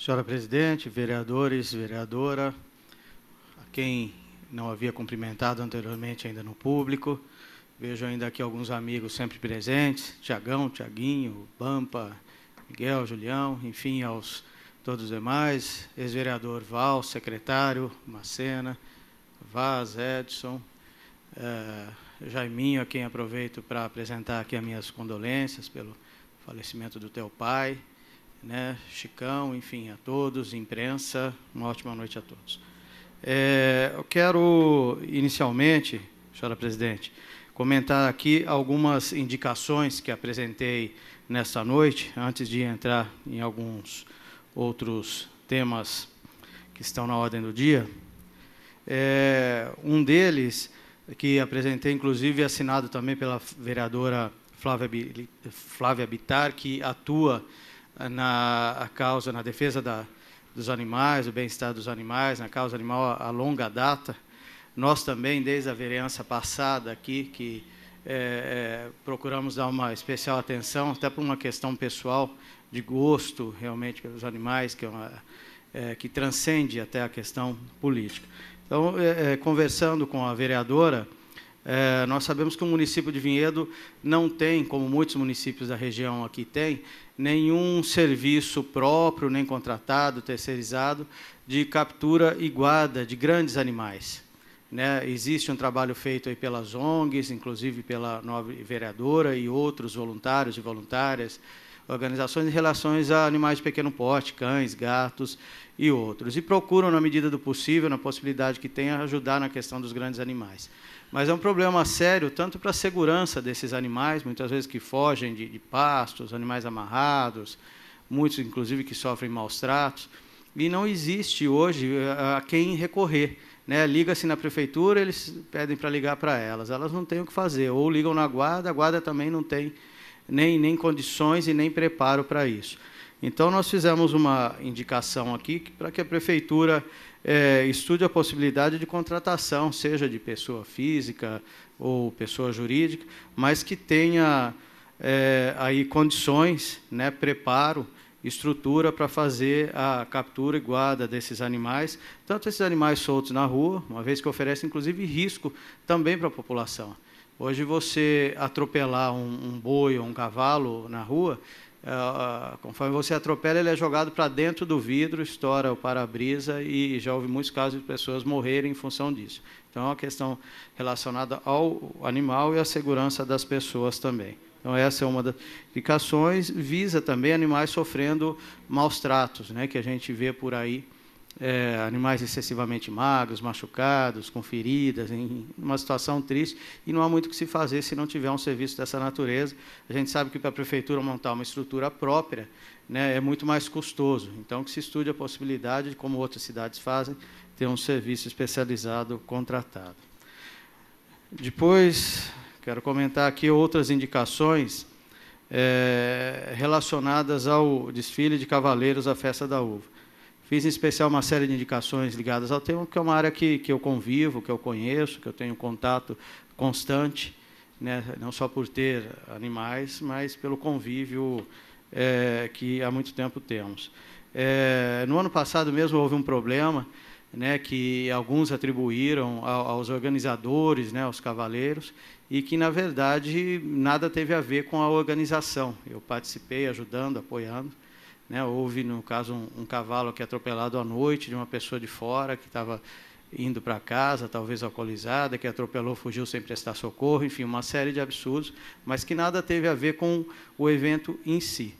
Senhora Presidente, vereadores, vereadora, a quem não havia cumprimentado anteriormente ainda no público, vejo ainda aqui alguns amigos sempre presentes, Tiagão, Tiaguinho, Bampa, Miguel, Julião, enfim, aos todos os demais, ex-vereador Val, secretário, Macena, Vaz, Edson, Jaiminho, a quem aproveito para apresentar aqui as minhas condolências pelo falecimento do teu pai, né, Chicão, enfim, a todos, imprensa, uma ótima noite a todos. Eu quero, inicialmente, senhora presidente, comentar aqui algumas indicações que apresentei nesta noite, antes de entrar em alguns outros temas que estão na ordem do dia. Um deles, que apresentei, inclusive, assinado também pela vereadora Flávia Bittar, que atua na causa, na defesa dos animais, do bem-estar dos animais, na causa animal a longa data. Nós também, desde a vereança passada aqui, que procuramos dar uma especial atenção, até por uma questão pessoal de gosto, realmente, pelos animais, que transcende até a questão política. Então, conversando com a vereadora, nós sabemos que o município de Vinhedo não tem, como muitos municípios da região aqui têm, nenhum serviço próprio, nem contratado, terceirizado, de captura e guarda de grandes animais, né? Existe um trabalho feito aí pelas ONGs, inclusive pela nobre vereadora e outros voluntários e voluntárias, organizações em relação a animais de pequeno porte, cães, gatos e outros, e procuram, na medida do possível, na possibilidade que tem, ajudar na questão dos grandes animais. Mas é um problema sério, tanto para a segurança desses animais, muitas vezes que fogem de pastos, animais amarrados, muitos, inclusive, que sofrem maus tratos, e não existe hoje a quem recorrer, né? Liga-se na prefeitura, eles pedem para ligar para elas não têm o que fazer, ou ligam na guarda, a guarda também não tem nem condições e nem preparo para isso. Então, nós fizemos uma indicação aqui para que a prefeitura estude a possibilidade de contratação, seja de pessoa física ou pessoa jurídica, mas que tenha aí condições, né, preparo, estrutura para fazer a captura e guarda desses animais, tanto esses animais soltos na rua, uma vez que oferece, inclusive, risco também para a população. Hoje, você atropelar um boi ou um cavalo na rua, conforme você atropela, ele é jogado para dentro do vidro, estoura o para-brisa, e já houve muitos casos de pessoas morrerem em função disso. Então, é uma questão relacionada ao animal e à segurança das pessoas também. Então, essa é uma das indicações, visa também animais sofrendo maus tratos, né, que a gente vê por aí, animais excessivamente magros, machucados, com feridas, em uma situação triste, e não há muito o que se fazer se não tiver um serviço dessa natureza. A gente sabe que para a prefeitura montar uma estrutura própria, né, é muito mais custoso. Então, que se estude a possibilidade de, como outras cidades fazem, ter um serviço especializado contratado. Depois, quero comentar aqui outras indicações relacionadas ao desfile de cavaleiros à Festa da Uva. Fiz, em especial, uma série de indicações ligadas ao tema, porque é uma área que eu convivo, que eu conheço, que eu tenho contato constante, né, não só por ter animais, mas pelo convívio que há muito tempo temos. No ano passado mesmo houve um problema, né, que alguns atribuíram aos organizadores, né, aos cavaleiros, e que, na verdade, nada teve a ver com a organização. Eu participei ajudando, apoiando. Né, houve, no caso, um cavalo que atropelado à noite de uma pessoa de fora, que estava indo para casa, talvez alcoolizada, que atropelou, fugiu sem prestar socorro, enfim, uma série de absurdos, mas que nada teve a ver com o evento em si.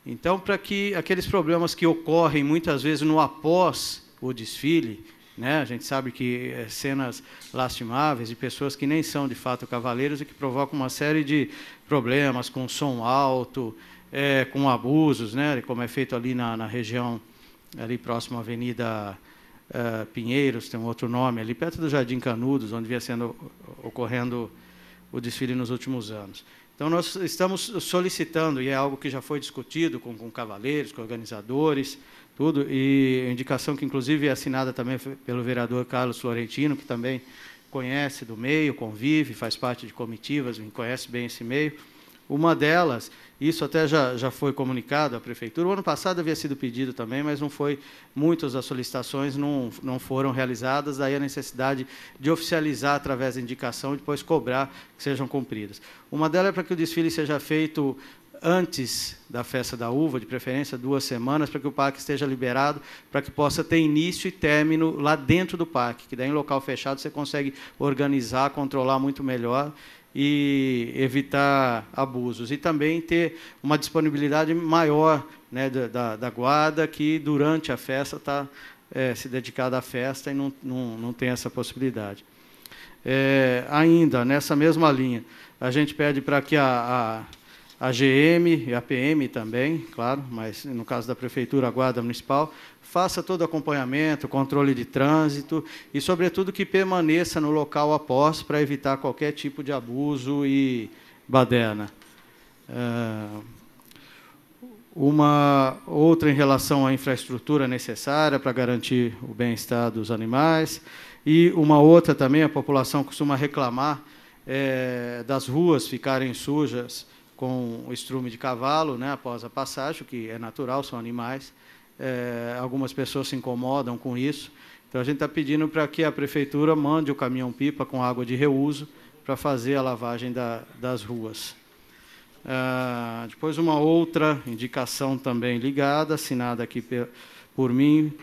Então, para que aqueles problemas que ocorrem muitas vezes no após o desfile, né, a gente sabe que cenas lastimáveis de pessoas que nem são, de fato, cavaleiros e que provocam uma série de problemas com som alto, com abusos, né, como é feito ali na região, ali próximo à Avenida Pinheiros, tem um outro nome, ali perto do Jardim Canudos, onde vinha ocorrendo o desfile nos últimos anos. Então, nós estamos solicitando, e é algo que já foi discutido com cavaleiros, com organizadores, tudo, e indicação que, inclusive, é assinada também pelo vereador Carlos Florentino, que também conhece do meio, convive, faz parte de comitivas, conhece bem esse meio, Uma delas, isso até já foi comunicado à Prefeitura, o ano passado havia sido pedido também, mas não foi, muitas das solicitações não foram realizadas, daí a necessidade de oficializar através da indicação e depois cobrar que sejam cumpridas. Uma delas é para que o desfile seja feito antes da Festa da Uva, de preferência 2 semanas, para que o parque esteja liberado, para que possa ter início e término lá dentro do parque, que daí em local fechado você consegue organizar, controlar muito melhor e evitar abusos. E também ter uma disponibilidade maior, né, da guarda, que durante a festa está se dedicada à festa e não tem essa possibilidade. Ainda, nessa mesma linha, a gente pede para que a GM e a PM também, claro, mas no caso da Prefeitura, a Guarda Municipal, faça todo o acompanhamento, controle de trânsito e, sobretudo, que permaneça no local após para evitar qualquer tipo de abuso e baderna. Uma outra em relação à infraestrutura necessária para garantir o bem-estar dos animais e uma outra também, a população costuma reclamar das ruas ficarem sujas com o estrume de cavalo, né, após a passagem, o que é natural, são animais. Algumas pessoas se incomodam com isso. Então, a gente está pedindo para que a Prefeitura mande o caminhão-pipa com água de reuso para fazer a lavagem das ruas. Depois, uma outra indicação também ligada, assinada aqui por mim,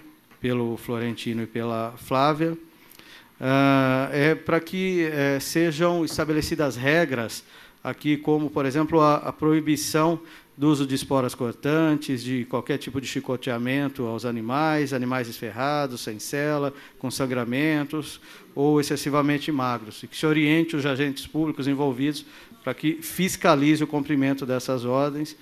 pelo Florentino e pela Flávia, é para que sejam estabelecidas regras aqui, como, por exemplo, a proibição do uso de esporas cortantes, de qualquer tipo de chicoteamento aos animais esferrados, sem sela, com sangramentos ou excessivamente magros, e que se oriente os agentes públicos envolvidos para que fiscalize o cumprimento dessas ordens,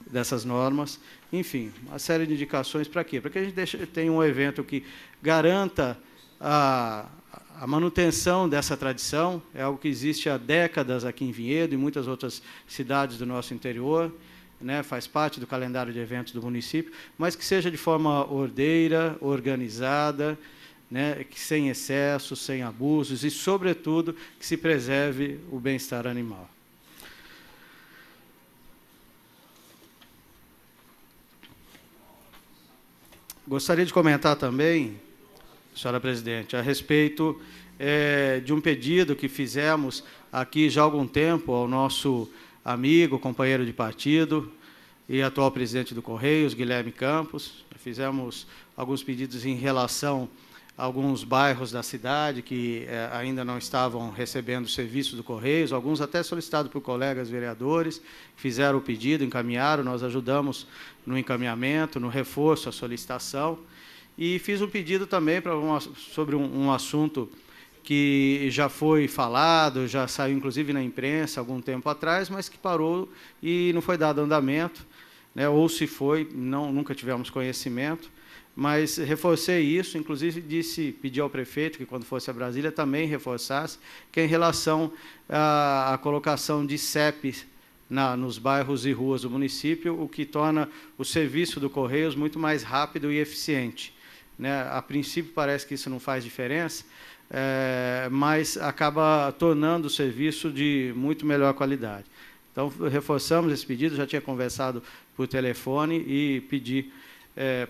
dessas normas. Enfim, uma série de indicações para quê? Para que a gente tenha um evento que garanta a manutenção dessa tradição, é algo que existe há décadas aqui em Vinhedo e muitas outras cidades do nosso interior, né, faz parte do calendário de eventos do município, mas que seja de forma ordeira, organizada, né, que sem excessos, sem abusos e, sobretudo, que se preserve o bem-estar animal. Gostaria de comentar também, senhora presidente, a respeito de um pedido que fizemos aqui já há algum tempo ao nosso amigo, companheiro de partido e atual presidente do Correios, Guilherme Campos. Fizemos alguns pedidos em relação a alguns bairros da cidade que ainda não estavam recebendo o serviço do Correios, alguns até solicitados por colegas vereadores, fizeram o pedido, encaminharam, nós ajudamos no encaminhamento, no reforço à solicitação. E fiz um pedido também sobre um assunto que já foi falado, já saiu inclusive na imprensa algum tempo atrás, mas que parou e não foi dado andamento, né, ou se foi, nunca tivemos conhecimento, mas reforcei isso, inclusive pedi ao prefeito que, quando fosse a Brasília, também reforçasse, que é em relação à colocação de CEPs nos bairros e ruas do município, o que torna o serviço do Correios muito mais rápido e eficiente. Né? A princípio, parece que isso não faz diferença, mas acaba tornando o serviço de muito melhor qualidade. Então, reforçamos esse pedido, já tinha conversado por telefone e pedi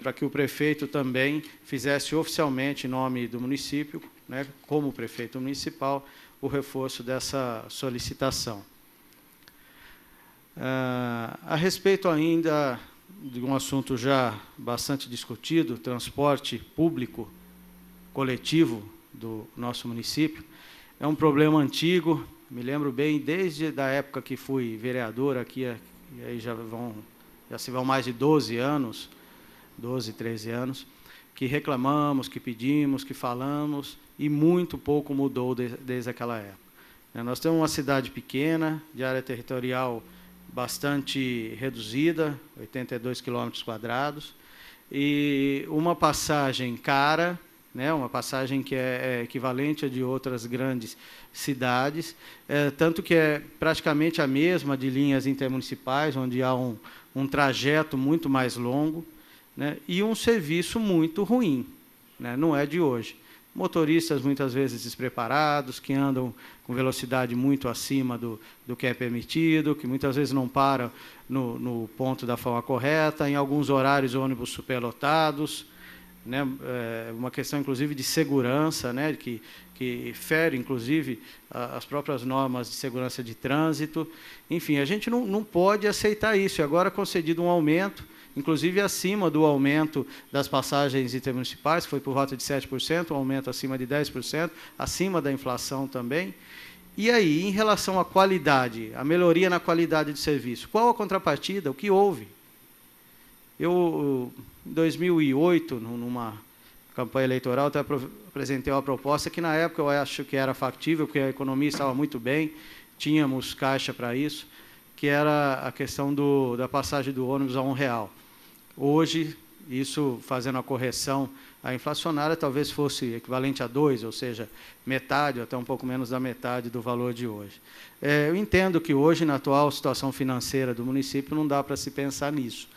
para que o prefeito também fizesse oficialmente, em nome do município, né, como prefeito municipal, o reforço dessa solicitação. A respeito ainda de um assunto já bastante discutido, transporte público coletivo do nosso município, é um problema antigo, me lembro bem, desde a época que fui vereador aqui, e aí já se vão mais de 12 anos, 12, 13 anos, que reclamamos, que pedimos, que falamos, e muito pouco mudou desde aquela época. Nós temos uma cidade pequena, de área territorial bastante reduzida, 82 km², e uma passagem cara, né, uma passagem que é equivalente a de outras grandes cidades, tanto que é praticamente a mesma de linhas intermunicipais, onde há um trajeto muito mais longo, né, e um serviço muito ruim, né, não é de hoje. motoristas muitas vezes despreparados, que andam com velocidade muito acima do que é permitido, que muitas vezes não param no ponto da forma correta, em alguns horários ônibus superlotados, né? Uma questão, inclusive, de segurança, né? que fere, inclusive, as próprias normas de segurança de trânsito. Enfim, a gente não pode aceitar isso. E agora, concedido um aumento, inclusive acima do aumento das passagens intermunicipais, que foi por volta de 7%, um aumento acima de 10%, acima da inflação também. E aí, em relação à qualidade, a melhoria na qualidade de serviço, qual a contrapartida? O que houve? Eu, em 2008, numa campanha eleitoral, até apresentei uma proposta que, na época, eu acho que era factível, porque a economia estava muito bem, tínhamos caixa para isso, que era a questão da passagem do ônibus a R$1. Hoje, isso, fazendo a correção à inflacionária, talvez fosse equivalente a 2, ou seja, metade, ou até um pouco menos da metade do valor de hoje. Eu entendo que hoje, na atual situação financeira do município, não dá para se pensar nisso,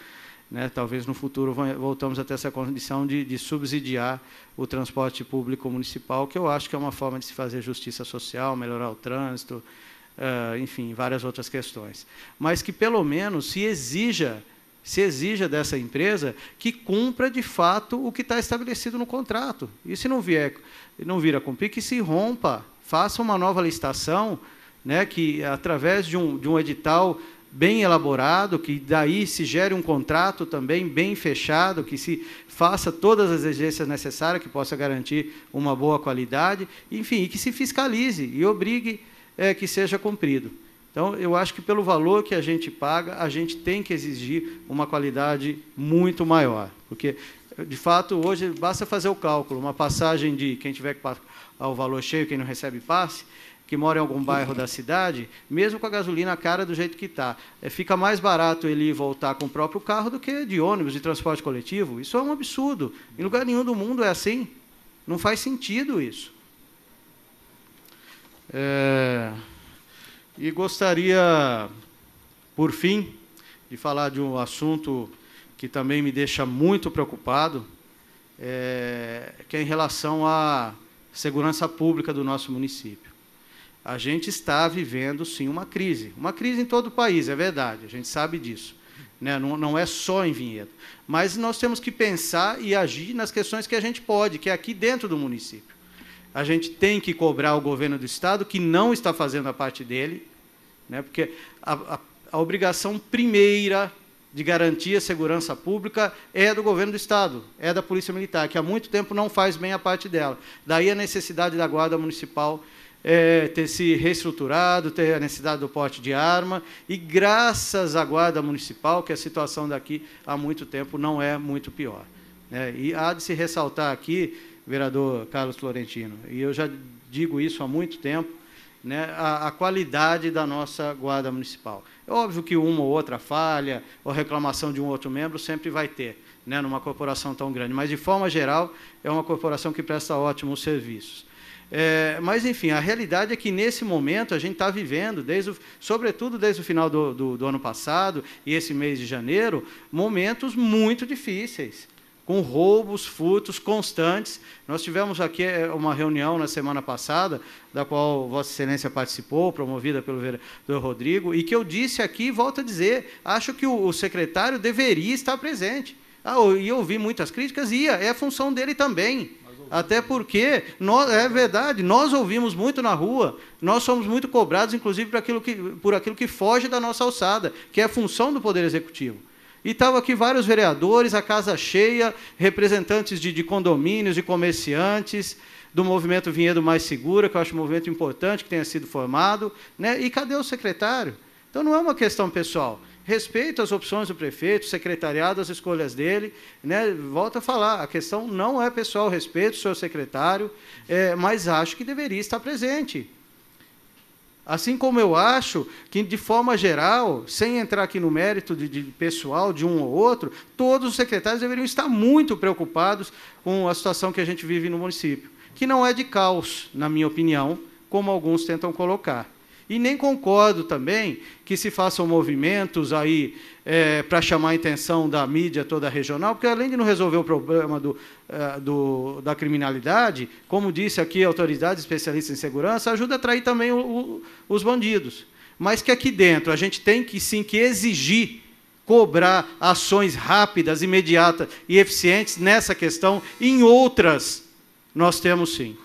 né? Talvez no futuro voltamos a ter essa condição de subsidiar o transporte público municipal, que eu acho que é uma forma de se fazer justiça social, melhorar o trânsito, enfim, várias outras questões. Mas que, pelo menos, se exija dessa empresa que cumpra, de fato, o que está estabelecido no contrato. E, se não vir a cumprir, que se rompa, faça uma nova licitação, né, que, através de um edital bem elaborado, que daí se gere um contrato também bem fechado, que se faça todas as exigências necessárias, que possa garantir uma boa qualidade, enfim, e que se fiscalize e obrigue que seja cumprido. Então, eu acho que, pelo valor que a gente paga, a gente tem que exigir uma qualidade muito maior. Porque, de fato, hoje, basta fazer o cálculo. Uma passagem de quem tiver que pagar o valor cheio, quem não recebe passe, que mora em algum bairro da cidade, mesmo com a gasolina cara do jeito que está, fica mais barato ele voltar com o próprio carro do que de ônibus, de transporte coletivo. Isso é um absurdo. Em lugar nenhum do mundo é assim. Não faz sentido isso. E gostaria, por fim, de falar de um assunto que também me deixa muito preocupado, que é em relação à segurança pública do nosso município. A gente está vivendo, sim, uma crise em todo o país, é verdade, a gente sabe disso, né? Não é só em Vinhedo. Mas nós temos que pensar e agir nas questões que a gente pode, que é aqui dentro do município. A gente tem que cobrar o governo do Estado, que não está fazendo a parte dele, né? Porque a obrigação primeira de garantir a segurança pública é do governo do Estado, é da Polícia Militar, que há muito tempo não faz bem a parte dela. Daí a necessidade da Guarda Municipal ter se reestruturado, ter a necessidade do porte de arma, e graças à Guarda Municipal, que a situação daqui há muito tempo não é muito pior, né? E há de se ressaltar aqui, vereador Carlos Florentino, e eu já digo isso há muito tempo, né, a qualidade da nossa Guarda Municipal. É óbvio que uma ou outra falha, ou reclamação de um outro membro, sempre vai ter, né, numa corporação tão grande, mas, de forma geral, é uma corporação que presta ótimos serviços. Mas, enfim, a realidade é que, nesse momento, a gente está vivendo, sobretudo desde o final do ano passado e esse mês de janeiro, momentos muito difíceis, com roubos, furtos constantes. Nós tivemos aqui uma reunião na semana passada, da qual Vossa Excelência participou, promovida pelo vereador Rodrigo, e que eu disse aqui, e volto a dizer, acho que o secretário deveria estar presente. E eu ouvi muitas críticas, é a função dele também. Até porque, é verdade, nós ouvimos muito na rua, nós somos muito cobrados, inclusive, por aquilo que foge da nossa alçada, que é a função do Poder Executivo. E estavam aqui vários vereadores, a casa cheia, representantes de condomínios, de comerciantes, do movimento Vinhedo Mais Segura, que eu acho um movimento importante que tenha sido formado, né? E cadê o secretário? Então, não é uma questão pessoal. Respeito as opções do prefeito, o secretariado, as escolhas dele, né? Volto a falar, a questão não é pessoal, respeito o senhor secretário, mas acho que deveria estar presente. Assim como eu acho que, de forma geral, sem entrar aqui no mérito de pessoal de um ou outro, todos os secretários deveriam estar muito preocupados com a situação que a gente vive no município, que não é de caos, na minha opinião, como alguns tentam colocar. E nem concordo também que se façam movimentos aí para chamar a atenção da mídia toda regional, porque além de não resolver o problema da criminalidade, como disse aqui a autoridade especialista em segurança, ajuda a atrair também os bandidos. Mas que aqui dentro a gente tem que sim que exigir, cobrar ações rápidas, imediatas e eficientes nessa questão, em outras nós temos sim.